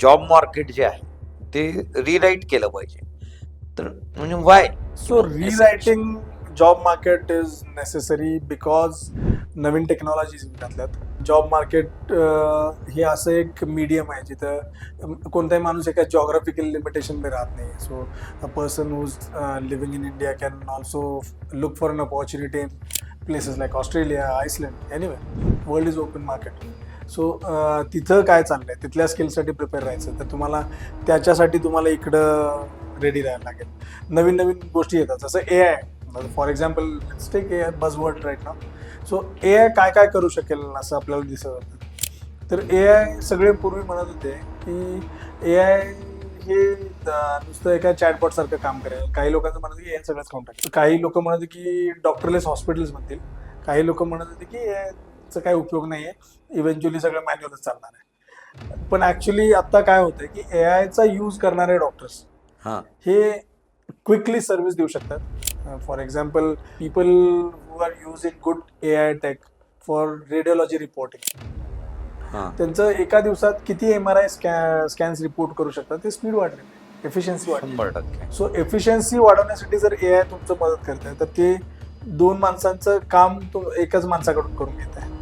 Job market जे आहे ते रिराईट केलं पाहिजे. तर म्हणजे why So rewriting job market is necessary because नवीन टेक्नॉलॉजीज घातल्यात. जॉब मार्केट हे असं एक मीडियम आहे जिथं कोणताही माणूस एका जॉग्राफिकल लिमिटेशनमध्ये राहत नाही. So a person who's living in India can also look for an opportunity in places like Australia, Iceland, anyway world is open market. सो तिथं काय चाललंय तिथल्या स्किलसाठी प्रिपेअर राहायचं. तर तुम्हाला त्याच्यासाठी तुम्हाला इकडं रेडी राहायला लागेल. नवीन नवीन गोष्टी येतात जसं AI. For example let's take AI buzzword right नाव. सो AI काय काय करू शकेल असं आपल्याला दिसत होतं. तर AI सगळे पूर्वी म्हणत होते की AI हे नुसतं एका चॅटबॉट सारखं काम करेल. काही लोकांचं म्हणत की AI सगळंच काम टाकेल. काही लोक म्हणत होते की डॉक्टरलेस हॉस्पिटल्स म्हणतील. काही लोक म्हणत होते की AIचा काही उपयोग नाहीये, इव्हेंच्युअली सगळं मॅन्युअलच चालणार आहे. पण ऍक्च्युली आता काय होतंय की AIचा यूज करणारे डॉक्टर्स हा हे क्विकली सर्व्हिस देऊ शकतात. For example people who are using good AI tech for radiology reporting, हा त्यांचं एका दिवसात किती MRI स्कॅन्स रिपोर्ट करू शकतात. ते स्पीड वाढले, एफिशियन्सी वाढली. 100%. सो एफिशियन्सी वाढवण्यासाठी जर AI तुमचं मदत करते तर ते 2 माणसांचं काम एकच माणसाकडून करून घेत आहे.